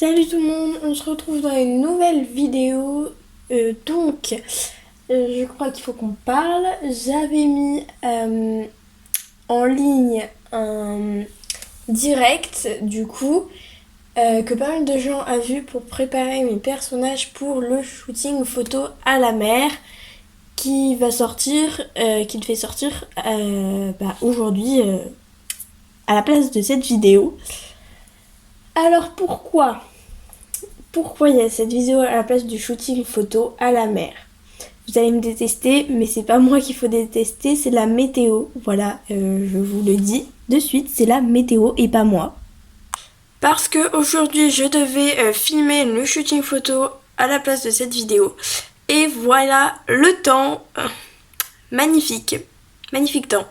Salut tout le monde, on se retrouve dans une nouvelle vidéo. Je crois qu'il faut qu'on parle. J'avais mis en ligne un direct que pas mal de gens ont vu pour préparer mes personnages pour le shooting photo à la mer qui devait sortir aujourd'hui à la place de cette vidéo. Alors pourquoi il y a cette vidéo à la place du shooting photo à la mer? Vous allez me détester, mais c'est pas moi qu'il faut détester, c'est la météo. Voilà, je vous le dis de suite, c'est la météo et pas moi. Parce que aujourd'hui je devais filmer le shooting photo à la place de cette vidéo. Et voilà le temps. Magnifique temps.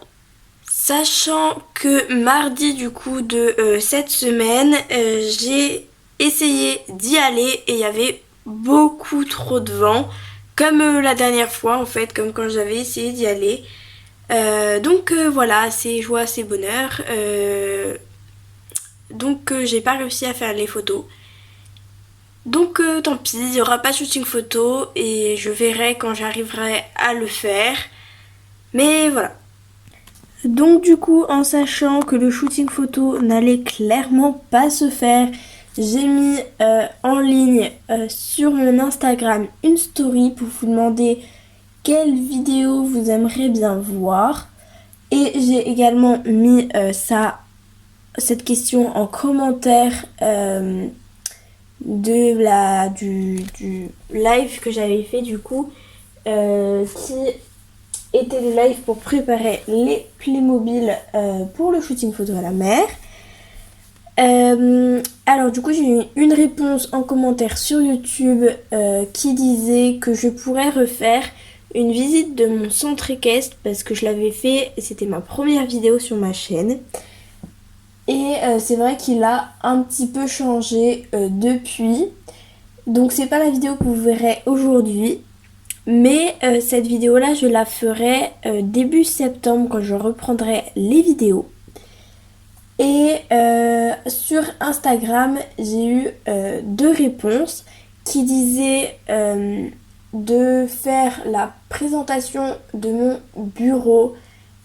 Sachant que mardi de cette semaine, j'ai essayé d'y aller et il y avait beaucoup trop de vent, comme la dernière fois en fait, comme quand j'avais essayé d'y aller. Voilà, c'est joie, c'est bonheur. J'ai pas réussi à faire les photos. Tant pis, il n'y aura pas de shooting photo et je verrai quand j'arriverai à le faire. Mais voilà. En sachant que le shooting photo n'allait clairement pas se faire, j'ai mis en ligne sur mon Instagram une story pour vous demander quelle vidéo vous aimeriez bien voir. Et j'ai également mis cette question en commentaire du live que j'avais fait qui était le live pour préparer les Playmobil pour le shooting photo à la mer. J'ai eu une réponse en commentaire sur YouTube qui disait que je pourrais refaire une visite de mon centre équestre parce que je l'avais fait, c'était ma première vidéo sur ma chaîne. Et c'est vrai qu'il a un petit peu changé depuis. Donc c'est pas la vidéo que vous verrez aujourd'hui. Mais cette vidéo là je la ferai début septembre quand je reprendrai les vidéos. Et sur Instagram j'ai eu 2 réponses qui disaient de faire la présentation de mon bureau,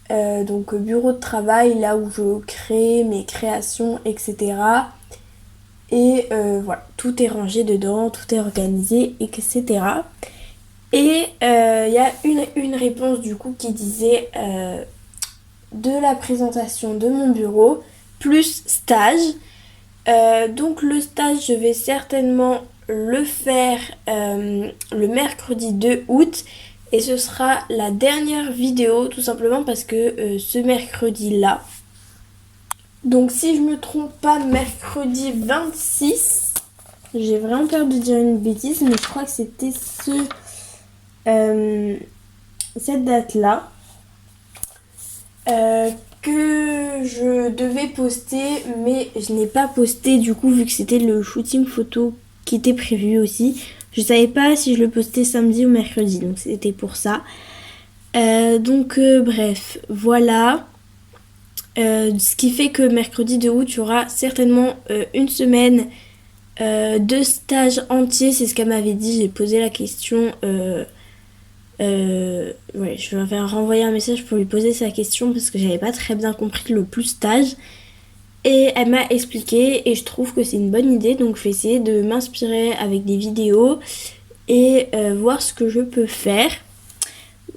bureau de travail, là où je crée mes créations, etc. Et voilà, tout est rangé dedans, tout est organisé, etc. Et il y a une réponse qui disait de la présentation de mon bureau plus stage. Le stage je vais certainement le faire le mercredi 2 août et ce sera la dernière vidéo tout simplement parce que ce mercredi là, donc si je me trompe pas, mercredi 26, j'ai vraiment peur de dire une bêtise mais je crois que c'était cette date là que je devais poster, mais je n'ai pas posté vu que c'était le shooting photo qui était prévu aussi. Je savais pas si je le postais samedi ou mercredi, donc c'était pour ça. Bref, voilà. Ce qui fait que mercredi 2 août, il y aura certainement une semaine de stage entier, c'est ce qu'elle m'avait dit. J'ai posé la question. Je vais renvoyer un message pour lui poser sa question parce que j'avais pas très bien compris le plus stage. Et elle m'a expliqué et je trouve que c'est une bonne idée. Donc je vais essayer de m'inspirer avec des vidéos et voir ce que je peux faire.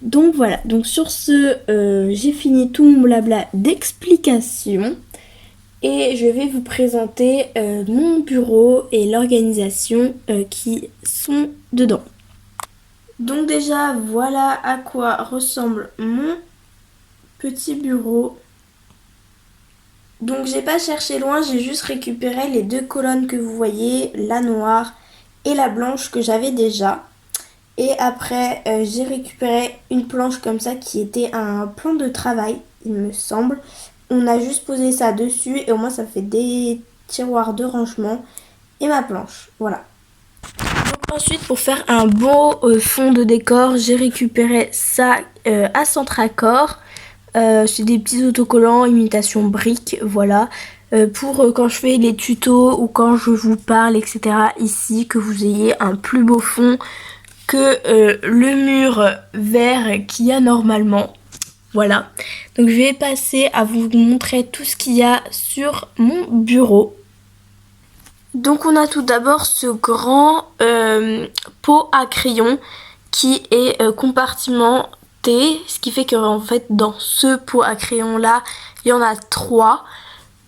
Donc voilà, donc sur ce, j'ai fini tout mon blabla d'explication. Et je vais vous présenter mon bureau et l'organisation qui sont dedans. Donc déjà, voilà à quoi ressemble mon petit bureau. Donc j'ai pas cherché loin, j'ai juste récupéré les 2 colonnes que vous voyez, la noire et la blanche que j'avais déjà. Et après, j'ai récupéré une planche comme ça qui était un plan de travail, il me semble. On a juste posé ça dessus et au moins ça fait des tiroirs de rangement et ma planche, voilà. Ensuite, pour faire un beau fond de décor, j'ai récupéré ça à Centracor. C'est des petits autocollants imitation briques, voilà. pour quand je fais les tutos ou quand je vous parle, etc. ici, que vous ayez un plus beau fond que le mur vert qu'il y a normalement. Voilà, donc je vais passer à vous montrer tout ce qu'il y a sur mon bureau. Donc on a tout d'abord ce grand pot à crayon qui est compartimenté, ce qui fait que en fait dans ce pot à crayon là, il y en a 3.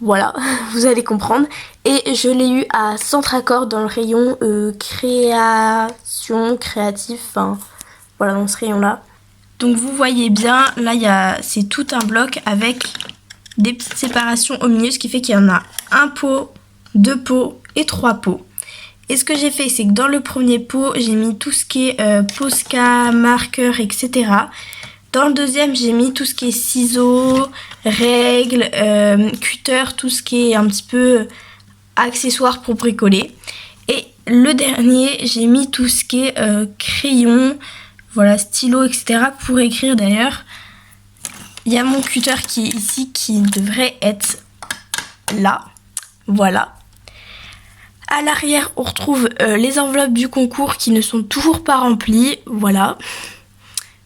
Voilà, vous allez comprendre. Et je l'ai eu à Centracor dans le rayon création, créatif, enfin voilà, dans ce rayon-là. Donc vous voyez bien, là c'est tout un bloc avec des petites séparations au milieu, ce qui fait qu'il y en a un pot, 2 pots et 3 pots. Et ce que j'ai fait, c'est que dans le premier pot, j'ai mis tout ce qui est Posca, marqueur, etc. Dans le deuxième, j'ai mis tout ce qui est ciseaux, règles, cutter, tout ce qui est un petit peu accessoires pour bricoler. Et le dernier, j'ai mis tout ce qui est crayon, voilà, stylo, etc. pour écrire d'ailleurs. Il y a mon cutter qui est ici, qui devrait être là. Voilà. À l'arrière, on retrouve les enveloppes du concours qui ne sont toujours pas remplies. Voilà.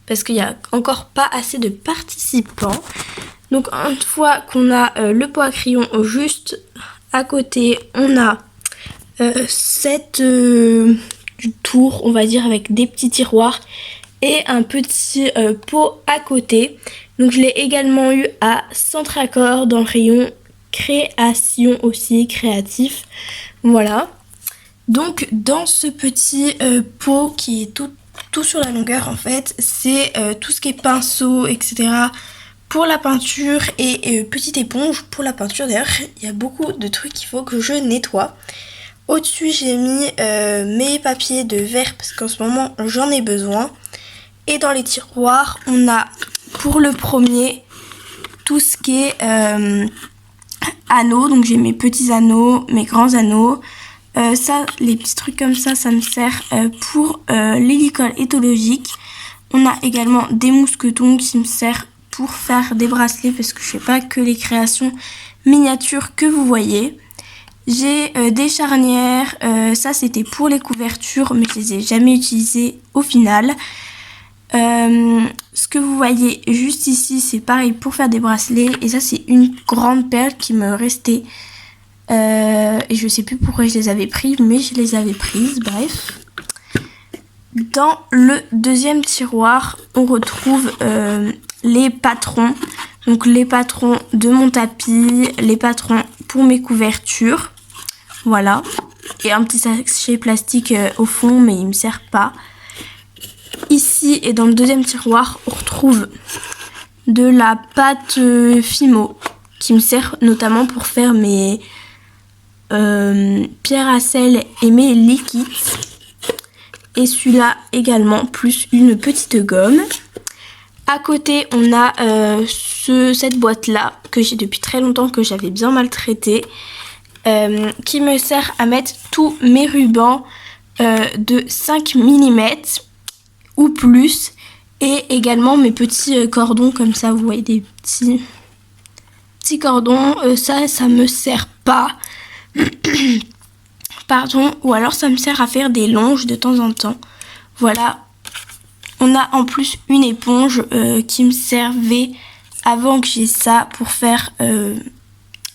Parce qu'il n'y a encore pas assez de participants. Donc une fois qu'on a le pot à crayon juste à côté, on a cette tour, on va dire, avec des petits tiroirs et un petit pot à côté. Donc je l'ai également eu à Centracor dans le rayon création aussi, créatif. Voilà. Donc dans ce petit pot qui est tout sur la longueur en fait, c'est tout ce qui est pinceau, etc. pour la peinture et petite éponge pour la peinture. D'ailleurs, il y a beaucoup de trucs qu'il faut que je nettoie. Au-dessus, j'ai mis mes papiers de verre parce qu'en ce moment, j'en ai besoin. Et dans les tiroirs, on a pour le premier tout ce qui est anneaux. Donc j'ai mes petits anneaux, mes grands anneaux. Ça, les petits trucs comme ça, ça me sert pour les licoles éthologiques. On a également des mousquetons qui me servent pour faire des bracelets parce que je fais pas que les créations miniatures que vous voyez. J'ai des charnières, ça c'était pour les couvertures mais je les ai jamais utilisées au final. Ce que vous voyez juste ici, c'est pareil pour faire des bracelets et ça c'est une grande perle qui me restait. Et je sais plus pourquoi je les avais prises, mais je les avais prises, bref. Dans le deuxième tiroir, on retrouve les patrons. Donc les patrons de mon tapis, les patrons pour mes couvertures. Voilà. Et un petit sachet plastique au fond, mais il me sert pas. Ici et dans le deuxième tiroir, on retrouve de la pâte Fimo qui me sert notamment pour faire mes pierre à sel et mes liquides. Et celui-là également, plus une petite gomme. À côté, on a cette boîte-là que j'ai depuis très longtemps, que j'avais bien maltraitée, qui me sert à mettre tous mes rubans de 5 mm ou plus. Et également mes petits cordons comme ça, vous voyez des petits cordons. Ça me sert pas. Pardon, ou alors ça me sert à faire des longes de temps en temps. Voilà. On a en plus une éponge qui me servait avant que j'ai ça pour faire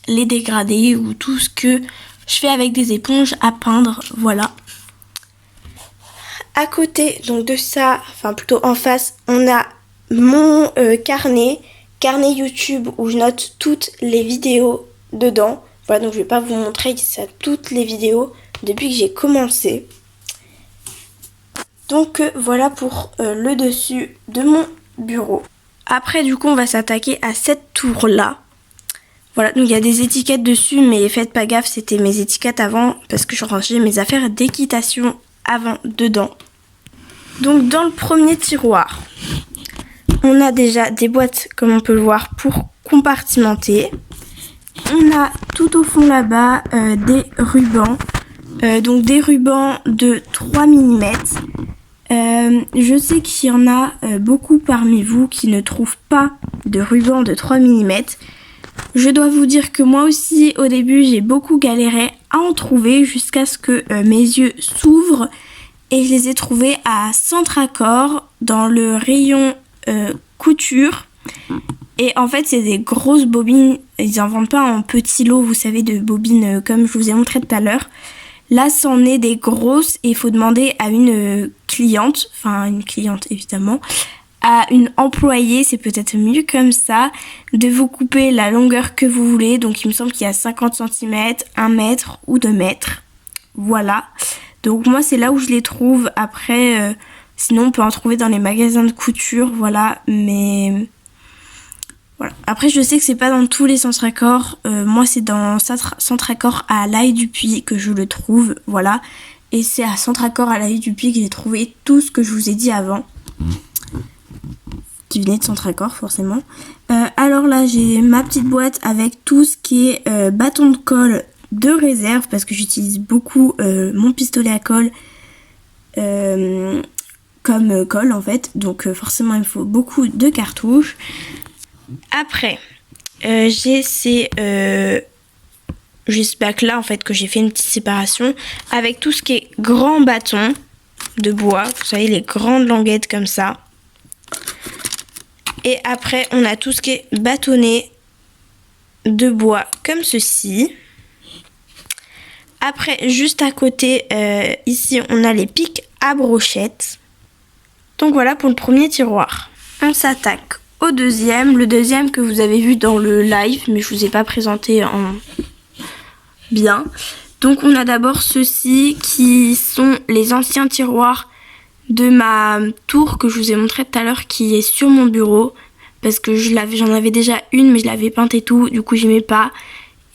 les dégradés ou tout ce que je fais avec des éponges à peindre. Voilà. À côté donc de ça, enfin plutôt en face, on a mon carnet YouTube où je note toutes les vidéos dedans. Voilà, donc je vais pas vous montrer ça, toutes les vidéos depuis que j'ai commencé. Donc voilà pour le dessus de mon bureau. Après du coup on va s'attaquer à cette tour là. Voilà, donc il y a des étiquettes dessus mais faites pas gaffe, c'était mes étiquettes avant parce que je rangeais mes affaires d'équitation avant dedans. Donc dans le premier tiroir, on a déjà des boîtes comme on peut le voir pour compartimenter. On a tout au fond là-bas des rubans, donc des rubans de 3 mm. Je sais qu'il y en a beaucoup parmi vous qui ne trouvent pas de ruban de 3 mm. Je dois vous dire que moi aussi au début j'ai beaucoup galéré à en trouver jusqu'à ce que mes yeux s'ouvrent et je les ai trouvés à Centracor dans le rayon couture. Et en fait c'est des grosses bobines, ils en vendent pas en petits lots, vous savez, de bobines comme je vous ai montré tout à l'heure. Là c'en est des grosses et il faut demander à une cliente, enfin une cliente évidemment, à une employée, c'est peut-être mieux comme ça, de vous couper la longueur que vous voulez. Donc il me semble qu'il y a 50 cm, 1 mètre ou 2 mètres. Voilà. Donc moi c'est là où je les trouve. Après, sinon on peut en trouver dans les magasins de couture, voilà. Mais voilà. Après je sais que c'est pas dans tous les Centracor. Moi c'est dans Centracor à l'Ail du Puy que je le trouve, voilà. Et c'est à Centracor à l'Ail du Puy que j'ai trouvé tout ce que je vous ai dit avant. Qui venait de Centracor forcément. Alors là j'ai ma petite boîte avec tout ce qui est bâton de colle de réserve parce que j'utilise beaucoup mon pistolet à colle comme colle en fait, donc forcément il me faut beaucoup de cartouches. Après j'ai ce bac là en fait que j'ai fait une petite séparation avec tout ce qui est grand bâton de bois, vous savez, les grandes languettes comme ça. Et après, on a tout ce qui est bâtonnet de bois comme ceci. Après, juste à côté, ici, on a les pics à brochettes. Donc voilà pour le premier tiroir. On s'attaque au deuxième. Le deuxième que vous avez vu dans le live, mais je vous ai pas présenté en bien. Donc on a d'abord ceux-ci qui sont les anciens tiroirs de ma tour que je vous ai montré tout à l'heure qui est sur mon bureau parce que j'en avais déjà une mais je l'avais peinte et tout, du coup j'aimais pas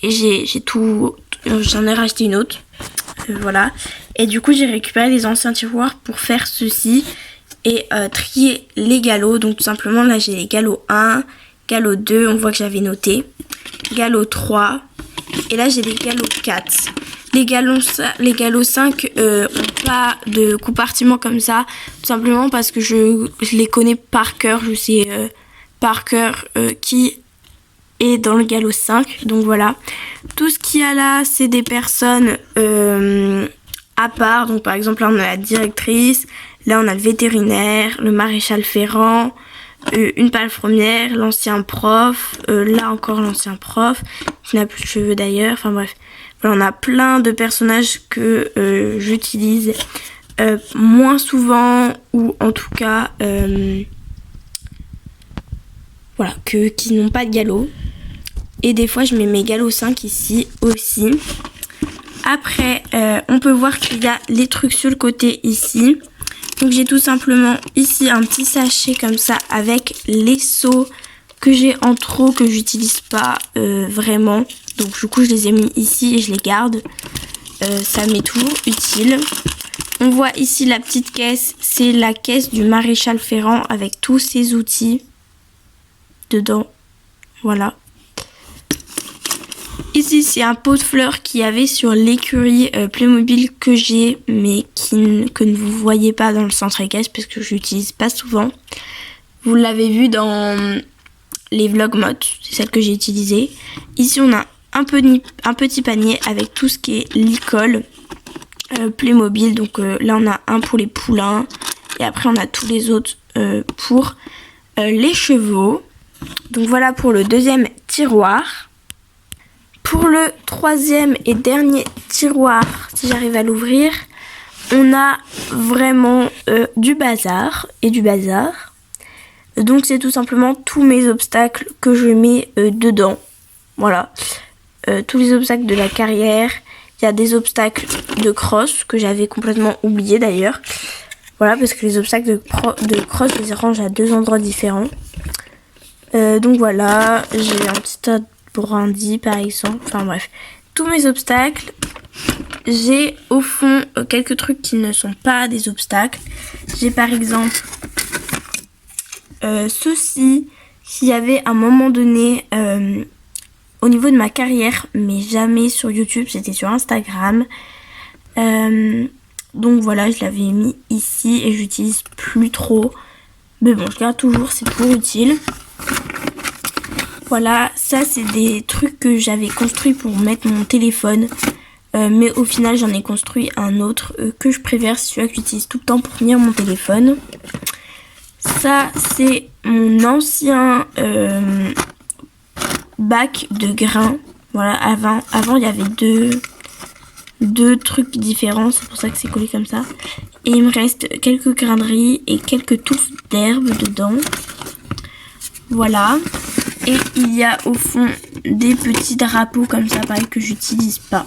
et j'en ai racheté une autre, voilà, et du coup j'ai récupéré les anciens tiroirs pour faire ceci et trier les galots. Donc tout simplement là j'ai les galots 1, galop 2, on voit que j'avais noté, galop 3 et là j'ai les galots 4. Les galops 5 ont pas de compartiment comme ça, tout simplement parce que je les connais par cœur, je sais par cœur qui est dans le galop 5, donc voilà. Tout ce qu'il y a là, c'est des personnes à part, donc par exemple là on a la directrice, là on a le vétérinaire, le maréchal Ferrand, une palefrenière, l'ancien prof, là encore l'ancien prof, qui n'a plus de cheveux d'ailleurs, enfin bref. Voilà, on a plein de personnages que j'utilise moins souvent ou en tout cas voilà, qui n'ont pas de galop. Et des fois je mets mes galops 5 ici aussi. Après on peut voir qu'il y a les trucs sur le côté ici. Donc j'ai tout simplement ici un petit sachet comme ça avec les seaux que j'ai en trop que j'utilise pas vraiment. Donc du coup je les ai mis ici et je les garde. Ça m'est toujours utile. On voit ici la petite caisse, c'est la caisse du maréchal Ferrand avec tous ses outils dedans. Voilà. Ici c'est un pot de fleurs qu'il y avait sur l'écurie Playmobil que j'ai mais que ne vous voyez pas dans le centre équestre parce que je l'utilise pas souvent. Vous l'avez vu dans les vlog mode, c'est celle que j'ai utilisée. Ici on a un petit panier avec tout ce qui est licol Playmobil. Donc là on a un pour les poulains et après on a tous les autres pour les chevaux. Donc voilà pour le deuxième tiroir. Pour le troisième et dernier tiroir, si j'arrive à l'ouvrir, on a vraiment du bazar et du bazar. Donc c'est tout simplement tous mes obstacles que je mets dedans. Voilà. Tous les obstacles de la carrière. Il y a des obstacles de cross que j'avais complètement oublié d'ailleurs. Voilà, parce que les obstacles de cross, je les range à 2 endroits différents. Donc voilà, j'ai un petit tas de brindilles par exemple. Enfin bref, tous mes obstacles. J'ai au fond quelques trucs qui ne sont pas des obstacles. J'ai par exemple ceci qui avait à un moment donné au niveau de ma carrière, mais jamais sur YouTube, c'était sur Instagram. Donc voilà, je l'avais mis ici et j'utilise plus trop. Mais bon, je garde toujours, c'est toujours utile. Voilà, ça c'est des trucs que j'avais construits pour mettre mon téléphone. Mais au final j'en ai construit un autre que je préfère, c'est celui que j'utilise tout le temps pour tenir mon téléphone. Ça c'est mon ancien bac de grains. Voilà, avant il y avait deux trucs différents, c'est pour ça que c'est collé comme ça. Et il me reste quelques grains de riz et quelques touffes d'herbe dedans. Voilà. Et il y a au fond des petits drapeaux comme ça, pareil, que j'utilise pas.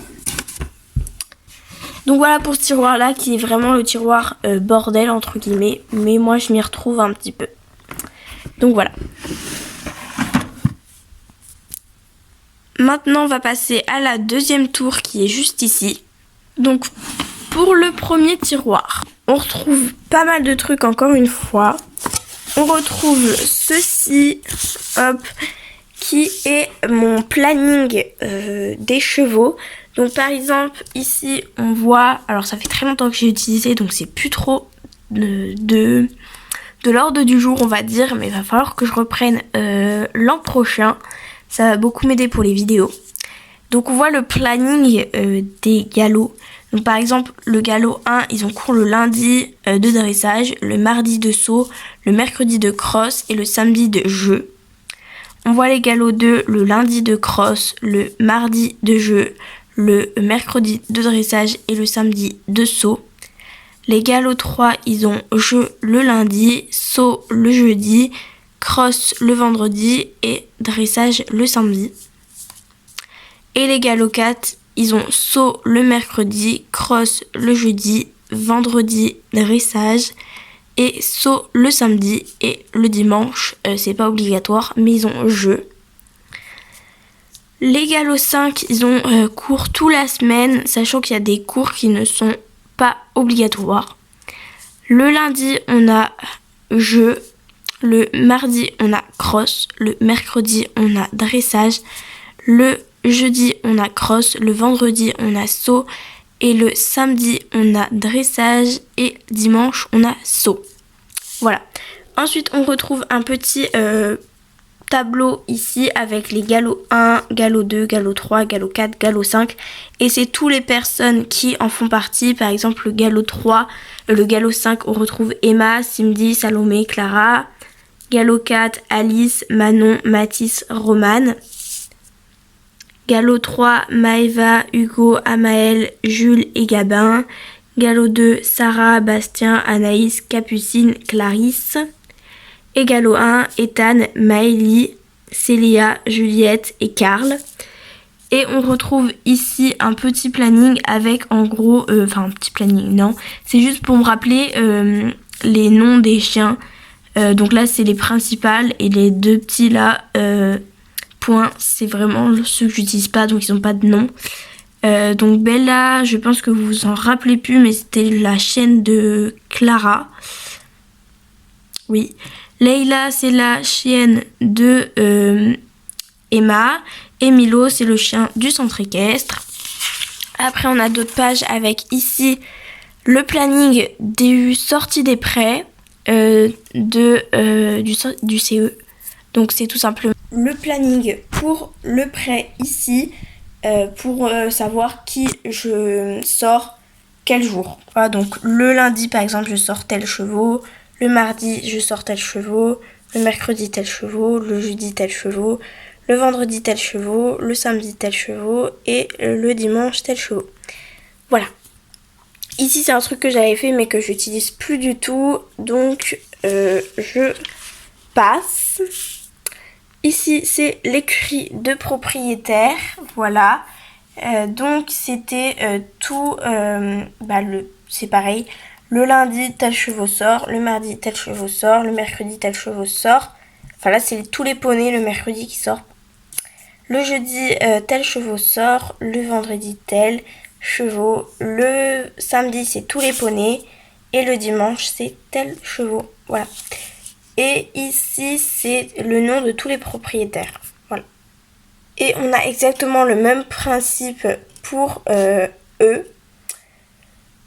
Donc voilà pour ce tiroir là qui est vraiment le tiroir bordel entre guillemets. Mais moi je m'y retrouve un petit peu. Donc voilà. Maintenant on va passer à la deuxième tour qui est juste ici. Donc pour le premier tiroir, on retrouve pas mal de trucs encore une fois. On retrouve ceci, hop, qui est mon planning des chevaux. Donc par exemple ici on voit, alors ça fait très longtemps que j'ai utilisé donc c'est plus trop de l'ordre du jour on va dire, mais il va falloir que je reprenne l'an prochain. Ça va beaucoup m'aider pour les vidéos. Donc on voit le planning des galops. Donc par exemple le galop 1 ils ont cours le lundi de dressage, le mardi de saut, le mercredi de cross et le samedi de jeu. On voit les galops 2 le lundi de cross, le mardi de jeu, le mercredi de dressage et le samedi de saut. Les galops 3 ils ont jeu le lundi, saut le jeudi, cross le vendredi et dressage le samedi. Et les galops 4 ils ont saut le mercredi, cross le jeudi, vendredi dressage et saut le samedi et le dimanche, c'est pas obligatoire mais ils ont jeu. Les galops 5 ils ont cours toute la semaine, sachant qu'il y a des cours qui ne sont pas obligatoires. Le lundi on a jeu, le mardi on a cross, le mercredi on a dressage, le jeudi on a cross, le vendredi on a saut et le samedi on a dressage et dimanche on a saut. Voilà. Ensuite on retrouve un petit tableau ici avec les galops 1, galop 2, galop 3, galop 4, galop 5 et c'est toutes les personnes qui en font partie. Par exemple le galop 3, le galop 5 on retrouve Emma, Cindy, Salomé, Clara. Galop 4, Alice, Manon, Mathis, Romane. Galop 3, Maëva, Hugo, Amaël, Jules et Gabin. Galop 2, Sarah, Bastien, Anaïs, Capucine, Clarisse. Et galop 1, Ethan, Maëlie, Célia, Juliette et Karl. Et on retrouve ici un petit planning avec en gros, enfin un petit planning, non, c'est juste pour me rappeler les noms des chiens. Donc là c'est les principales et les deux petits là, points, c'est vraiment ceux que j'utilise pas donc ils n'ont pas de nom. Donc Bella, je pense que vous vous en rappelez plus mais c'était la chienne de Clara. Oui. Leila c'est la chienne de Emma. Et Milo c'est le chien du centre équestre. Après on a d'autres pages avec ici le planning des sorties des prêts du CE. Donc c'est tout simplement le planning pour le prêt ici pour savoir qui je sors quel jour. Voilà, donc le lundi par exemple je sors tel chevaux, le mardi je sors tel chevaux, le mercredi tel chevaux, le jeudi tel chevaux, le vendredi tel chevaux, le samedi tel chevaux et le dimanche tel chevaux. Voilà. Ici c'est un truc que j'avais fait mais que j'utilise plus du tout, donc je passe. Ici c'est l'écurie de propriétaire, voilà. Donc c'était tout, c'est pareil. Le lundi tel chevaux sort, le mardi tel chevaux sort, le mercredi tel chevaux sort. Enfin là c'est tous les poneys le mercredi qui sortent. Le jeudi tel chevaux sort, le vendredi tel chevaux, le samedi c'est tous les poneys et le dimanche c'est tel chevaux. Voilà. Et ici c'est le nom de tous les propriétaires. Voilà. Et on a exactement le même principe pour eux.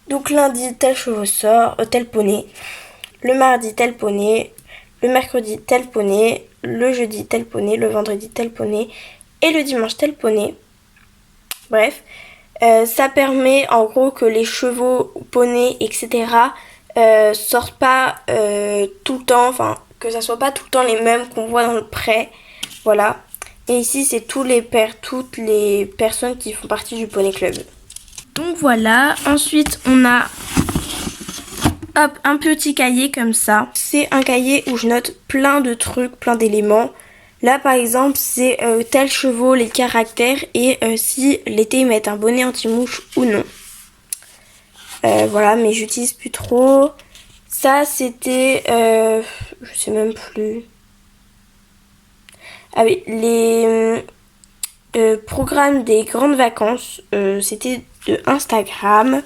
Donc lundi tel chevaux sort, tel poney. Le mardi tel poney. le mercredi tel poney, le jeudi tel poney, le vendredi tel poney et le dimanche tel poney. Bref, ça permet en gros que les chevaux, poneys, etc. Sortent pas tout le temps, enfin que ça soit pas tout le temps les mêmes qu'on voit dans le pré. Voilà. Et ici c'est toutes les personnes qui font partie du Poney Club. Donc voilà, ensuite on a un petit cahier comme ça. C'est un cahier où je note plein de trucs, plein d'éléments. Là par exemple c'est tel chevaux, les caractères et si l'été ils mettent un bonnet anti-mouche ou non. Voilà, mais j'utilise plus trop. Ça c'était, je sais même plus. Ah oui, les programmes des grandes vacances, c'était de Instagram.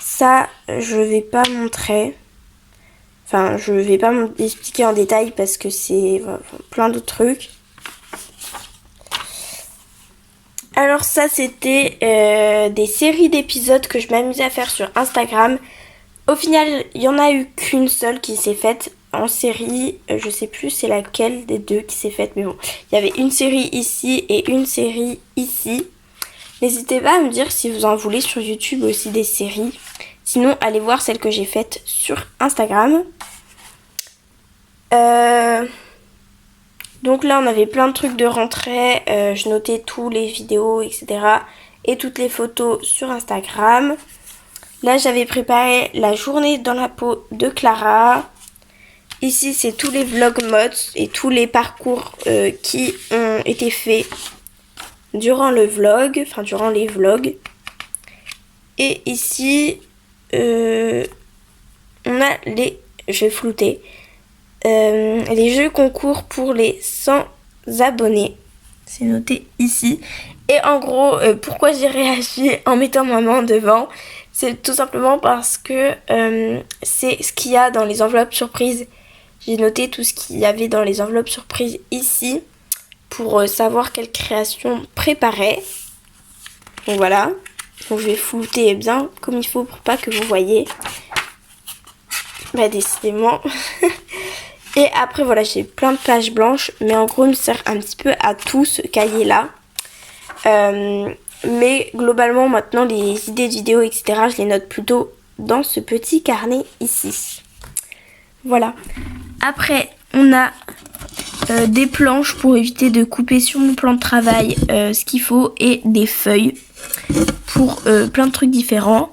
Ça, je vais pas montrer. Enfin, je vais pas expliquer en détail parce que c'est plein d'autres trucs. Alors ça, c'était des séries d'épisodes que je m'amusais à faire sur Instagram. Au final, il y en a eu qu'une seule qui s'est faite en série. Je sais plus c'est laquelle des deux qui s'est faite, mais bon. Il y avait une série ici et une série ici. N'hésitez pas à me dire si vous en voulez sur YouTube aussi des séries. Sinon, allez voir celle que j'ai faite sur Instagram. Donc là, on avait plein de trucs de rentrée. Je notais tous les vidéos, etc. Et toutes les photos sur Instagram. Là, j'avais préparé la journée dans la peau de Clara. Ici, c'est tous les vlog mods et tous les parcours qui ont été faits durant le vlog, enfin durant les vlogs. Et ici, on a je vais flouter, les jeux concours pour les 100 abonnés. C'est noté ici. Et en gros, pourquoi j'ai réagi en mettant maman devant, c'est tout simplement parce que c'est ce qu'il y a dans les enveloppes surprises. J'ai noté tout ce qu'il y avait dans les enveloppes surprises ici pour savoir quelle création préparer. Donc voilà. Donc je vais flouter bien comme il faut pour pas que vous voyez. Bah décidément. Et après voilà, j'ai plein de pages blanches. Mais en gros il me sert un petit peu à tout ce cahier là. Mais globalement maintenant les idées de vidéos etc. je les note plutôt dans ce petit carnet ici. Voilà. Après on a des planches pour éviter de couper sur mon plan de travail ce qu'il faut et des feuilles pour plein de trucs différents.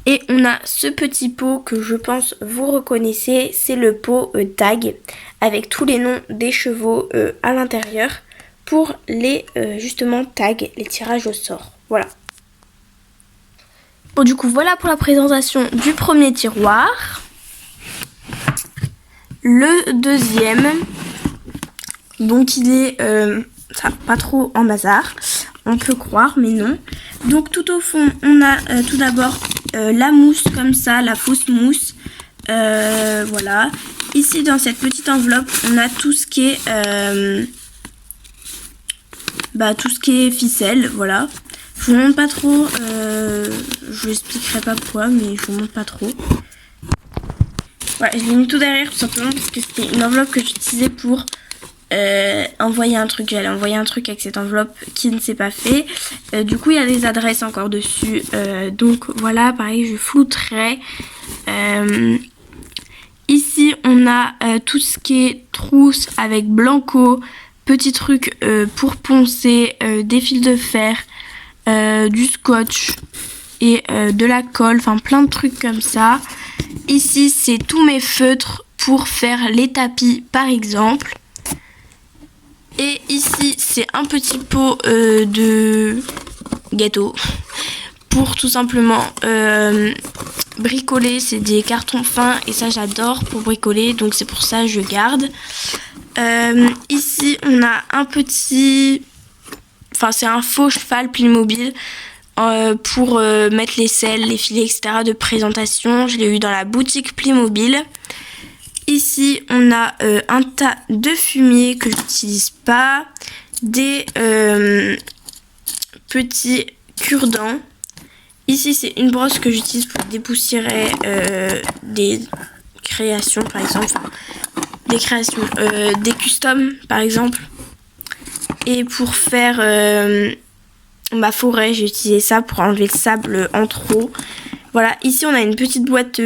Et on a ce petit pot que je pense vous reconnaissez, c'est le pot tag avec tous les noms des chevaux à l'intérieur pour les justement tags, les tirages au sort. Voilà. Bon du coup voilà pour la présentation du premier tiroir. Le deuxième, donc il est pas trop en bazar, on peut croire mais non. Donc tout au fond on a tout d'abord la mousse comme ça, la fausse mousse, voilà. Ici dans cette petite enveloppe on a tout ce qui est ficelle, voilà. Je vous montre pas trop, je vous expliquerai pas pourquoi mais je vous montre pas trop. Voilà, je l'ai mis tout derrière tout simplement parce que c'était une enveloppe que j'utilisais pour envoyer un truc. J'allais envoyer un truc avec cette enveloppe qui ne s'est pas fait. Du coup, il y a des adresses encore dessus. Donc voilà, pareil, je flouterai. Ici, on a tout ce qui est trousse avec blanco, petits trucs pour poncer, des fils de fer, du scotch et de la colle, enfin plein de trucs comme ça. Ici, c'est tous mes feutres pour faire les tapis, par exemple. Et ici, c'est un petit pot de gâteau pour tout simplement bricoler. C'est des cartons fins et ça, j'adore pour bricoler. Donc, c'est pour ça que je garde. Ici, on a un petit... Enfin, c'est un faux cheval Playmobil pour mettre les selles, les filets, etc. de présentation. Je l'ai eu dans la boutique Playmobil. Ici, on a un tas de fumier que je n'utilise pas. Des petits cure-dents. Ici, c'est une brosse que j'utilise pour dépoussiérer des créations, par exemple. des créations, des customs par exemple. Et pour faire ma forêt, j'ai utilisé ça pour enlever le sable en trop. Voilà, ici on a une petite boîte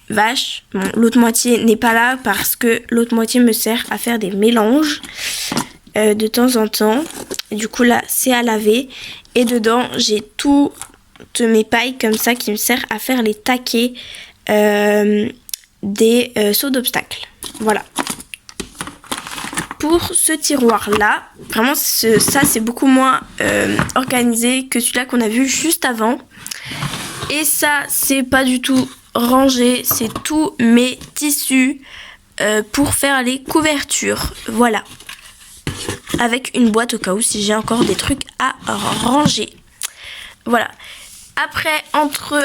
vache. Bon, l'autre moitié n'est pas là parce que l'autre moitié me sert à faire des mélanges de temps en temps. Et du coup là, c'est à laver. Et dedans, j'ai toutes mes pailles comme ça qui me servent à faire les taquets des sauts d'obstacles. Voilà. Pour ce tiroir là, vraiment ça c'est beaucoup moins organisé que celui-là qu'on a vu juste avant. Et ça c'est pas du tout rangé, c'est tous mes tissus pour faire les couvertures. Voilà. Avec une boîte au cas où si j'ai encore des trucs à ranger. Voilà. Après, entre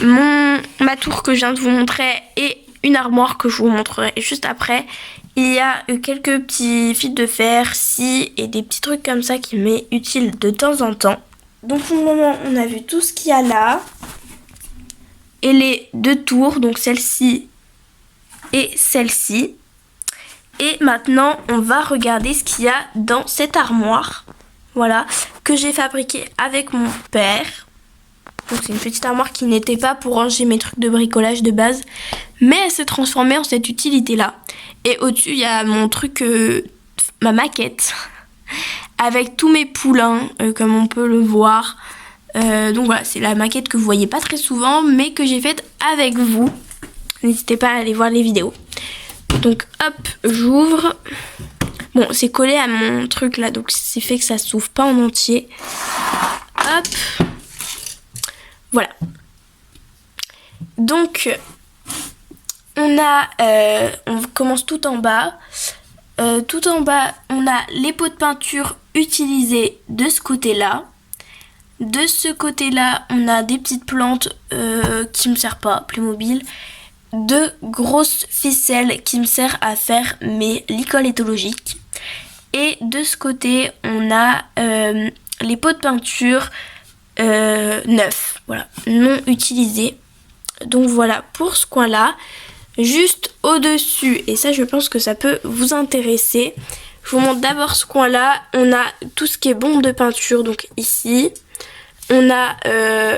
ma tour que je viens de vous montrer et une armoire que je vous montrerai juste après, il y a quelques petits fils de fer, scie et des petits trucs comme ça qui m'est utile de temps en temps. Donc pour le moment, on a vu tout ce qu'il y a là. Et les deux tours, donc celle-ci et celle-ci. Et maintenant, on va regarder ce qu'il y a dans cette armoire. Voilà, que j'ai fabriquée avec mon père. Donc c'est une petite armoire qui n'était pas pour ranger mes trucs de bricolage de base. Mais elle s'est transformée en cette utilité-là. Et au-dessus, il y a mon truc, ma maquette. Avec tous mes poulains, comme on peut le voir. Donc voilà, c'est la maquette que vous voyez pas très souvent, mais que j'ai faite avec vous. N'hésitez pas à aller voir les vidéos. Donc hop, j'ouvre. Bon, c'est collé à mon truc là, donc c'est fait que ça s'ouvre pas en entier. Hop. Voilà. Donc, on commence tout en bas. Tout en bas, on a les pots de peinture utilisés de ce côté-là. De ce côté-là, on a des petites plantes qui me servent pas, Playmobil. De grosses ficelles qui me servent à faire mes licoles éthologiques. Et de ce côté, on a les pots de peinture neufs, voilà, non utilisés. Donc voilà, pour ce coin-là, juste au-dessus, et ça je pense que ça peut vous intéresser, je vous montre d'abord ce coin-là. On a tout ce qui est bombe de peinture, donc ici. On a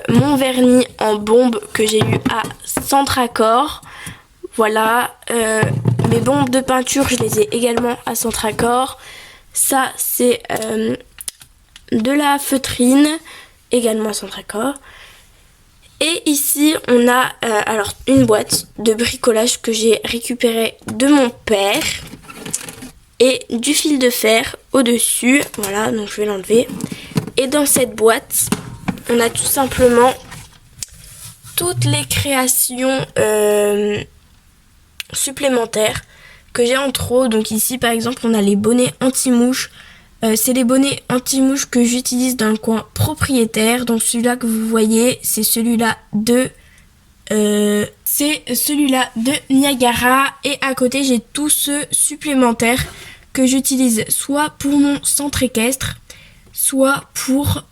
mon vernis en bombe que j'ai eu à Centracor. Voilà, mes bombes de peinture, je les ai également à Centracor. Ça, c'est de la feutrine, également à Centracor. Et ici, on a alors une boîte de bricolage que j'ai récupérée de mon père. Et du fil de fer au-dessus. Voilà, donc je vais l'enlever. Et dans cette boîte, on a tout simplement toutes les créations supplémentaires que j'ai en trop. Donc ici, par exemple, on a les bonnets anti-mouches. C'est les bonnets anti-mouches que j'utilise dans le coin propriétaire. Donc celui-là que vous voyez, c'est celui-là de Niagara. Et à côté, j'ai tous ceux supplémentaires que j'utilise soit pour mon centre équestre, soit pour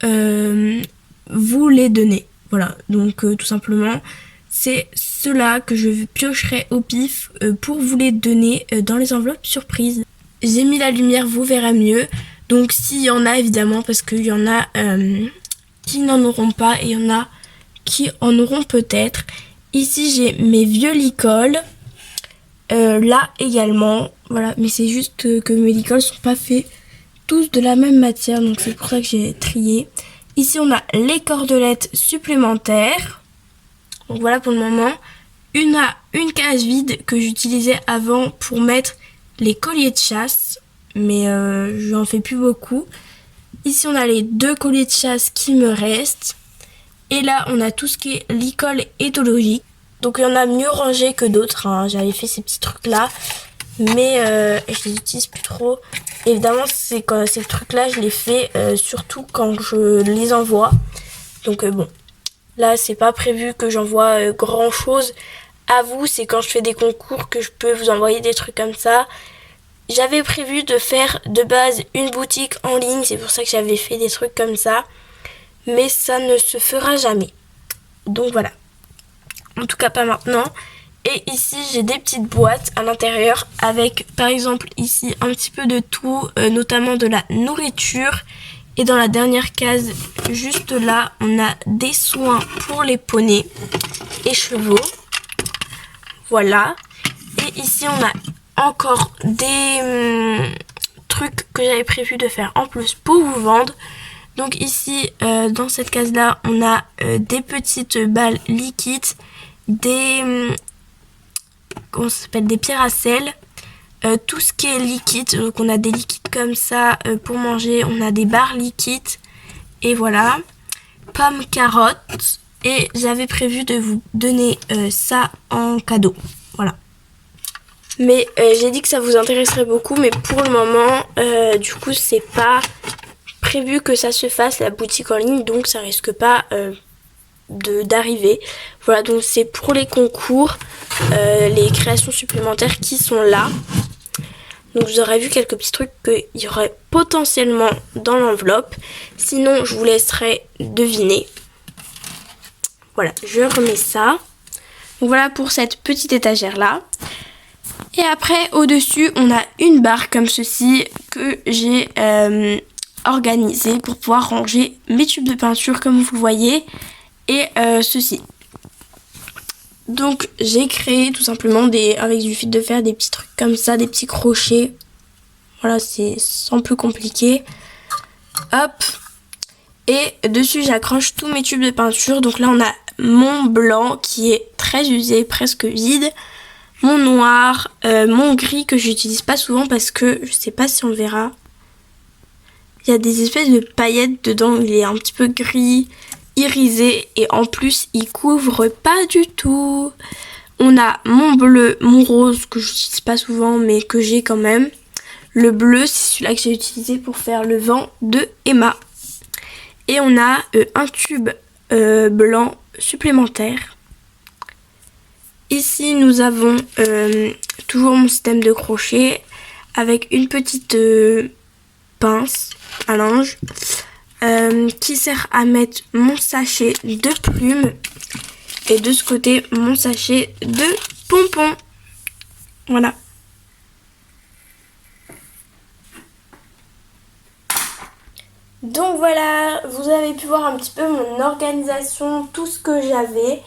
vous les donner. Voilà, donc tout simplement, c'est ceux-là que je piocherai au pif pour vous les donner dans les enveloppes surprises. J'ai mis la lumière, vous verrez mieux. Donc s'il y en a évidemment, parce qu'il y en a qui n'en auront pas et il y en a qui en auront peut-être. Ici j'ai mes vieux licoles, là également, voilà, mais c'est juste que mes licoles sont pas faits tous de la même matière, donc c'est pour ça que j'ai trié. Ici on a les cordelettes supplémentaires, donc voilà pour le moment. Une case vide que j'utilisais avant pour mettre les colliers de chasse, mais je n'en fais plus beaucoup. Ici on a les 2 colliers de chasse qui me restent. Et là on a tout ce qui est licol éthologique. Donc il y en a mieux rangé que d'autres, hein. J'avais fait ces petits trucs là, mais je les utilise plus trop. Évidemment ces trucs là je les fais surtout quand je les envoie. Donc bon, là c'est pas prévu que j'envoie grand chose à vous, c'est quand je fais des concours que je peux vous envoyer des trucs comme ça. J'avais prévu de faire de base une boutique en ligne, c'est pour ça que j'avais fait des trucs comme ça, mais ça ne se fera jamais. Donc voilà, en tout cas pas maintenant. Et ici j'ai des petites boîtes à l'intérieur avec par exemple ici un petit peu de tout, notamment de la nourriture. Et dans la dernière case juste là on a des soins pour les poneys et chevaux. Voilà. Et ici on a encore des trucs que j'avais prévu de faire en plus pour vous vendre. Donc ici dans cette case là on a des petites balles liquides, des comment ça s'appelle, des pierres à sel, tout ce qui est liquide. Donc on a des liquides comme ça pour manger, on a des barres liquides et voilà, pommes, carottes. Et j'avais prévu de vous donner ça en cadeau, voilà. Mais j'ai dit que ça vous intéresserait beaucoup, mais pour le moment du coup c'est pas prévu que ça se fasse la boutique en ligne, donc ça risque pas d'arriver. Voilà, donc c'est pour les concours, les créations supplémentaires qui sont là. Donc vous aurez vu quelques petits trucs qu'il y aurait potentiellement dans l'enveloppe. Sinon je vous laisserai deviner. Voilà, je remets ça. Donc voilà pour cette petite étagère là. Et après au-dessus on a une barre comme ceci que j'ai organisée pour pouvoir ranger mes tubes de peinture comme vous le voyez. Et ceci. Donc j'ai créé tout simplement avec du fil de fer des petits trucs comme ça, des petits crochets. Voilà, c'est sans plus compliqué. Hop. Et dessus j'accroche tous mes tubes de peinture. Donc là on a mon blanc qui est très usé, presque vide. Mon noir, mon gris que j'utilise pas souvent parce que je sais pas si on le verra. Il y a des espèces de paillettes dedans, il est un petit peu gris, irisé et en plus il couvre pas du tout. On a mon bleu, mon rose que j'utilise pas souvent mais que j'ai quand même. Le bleu c'est celui-là que j'ai utilisé pour faire le vent de Emma. Et on a un tube blanc supplémentaire. Ici nous avons toujours mon système de crochet avec une petite pince à linge qui sert à mettre mon sachet de plumes et de ce côté mon sachet de pompons. Voilà. Donc voilà, vous avez pu voir un petit peu mon organisation, tout ce que j'avais.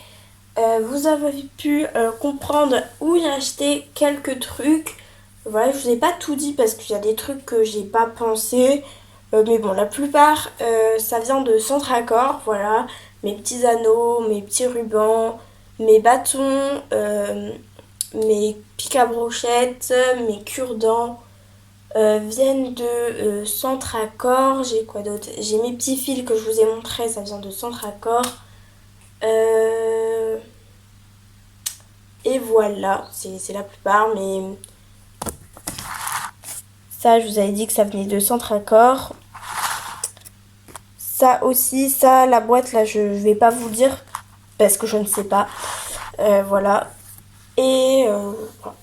Vous avez pu comprendre où j'ai acheté quelques trucs. Voilà, je vous ai pas tout dit parce qu'il y a des trucs que j'ai pas pensé. Mais bon, la plupart, ça vient de Centracor. Voilà, mes petits anneaux, mes petits rubans, mes bâtons, mes pics à brochettes, mes cure-dents viennent de Centracor. J'ai quoi d'autre? J'ai mes petits fils que je vous ai montrés, ça vient de Centracor. Et voilà, c'est la plupart, mais ça je vous avais dit que ça venait de Centracor. Ça aussi, ça la boîte là je vais pas vous dire parce que je ne sais pas. Voilà. Et voilà.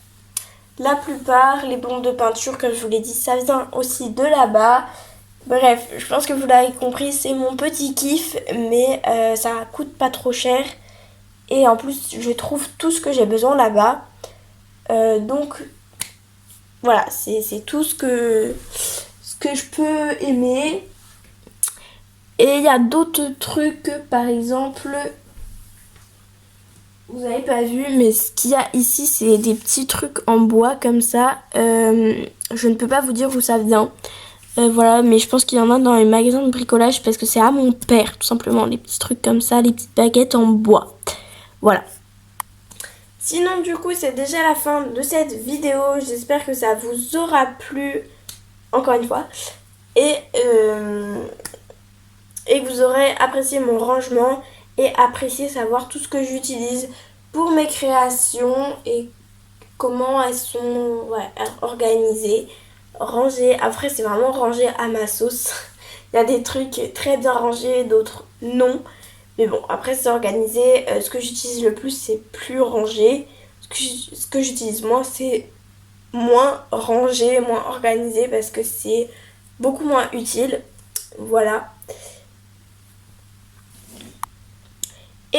La plupart, les bombes de peinture comme je vous l'ai dit, ça vient aussi de là-bas. Bref, je pense que vous l'avez compris, c'est mon petit kiff, mais ça coûte pas trop cher. Et en plus, je trouve tout ce que j'ai besoin là-bas. Donc, voilà, c'est tout ce que je peux aimer. Et il y a d'autres trucs, par exemple, vous n'avez pas vu, mais ce qu'il y a ici, c'est des petits trucs en bois comme ça. Je ne peux pas vous dire où ça vient. Voilà, mais je pense qu'il y en a dans les magasins de bricolage parce que c'est à mon père, tout simplement. Les petits trucs comme ça, les petites baguettes en bois. Voilà. Sinon, du coup, c'est déjà la fin de cette vidéo. J'espère que ça vous aura plu, encore une fois. Et que vous aurez apprécié mon rangement et apprécié savoir tout ce que j'utilise pour mes créations et comment elles sont organisées, rangées. Après, c'est vraiment rangé à ma sauce. Il y a des trucs très bien rangés, d'autres non. Mais bon, après c'est organisé. Ce que j'utilise le plus, c'est plus rangé. Ce que j'utilise moins, c'est moins rangé, moins organisé parce que c'est beaucoup moins utile. Voilà.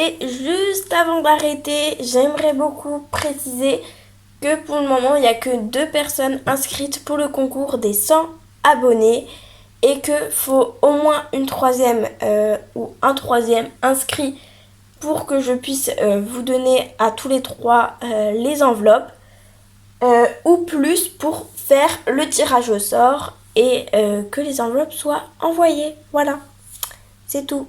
Et juste avant d'arrêter, j'aimerais beaucoup préciser que pour le moment, il n'y a que 2 personnes inscrites pour le concours des 100 abonnés et qu'il faut au moins une troisième ou un troisième inscrit pour que je puisse vous donner à tous les trois les enveloppes ou plus pour faire le tirage au sort et que les enveloppes soient envoyées. Voilà, c'est tout.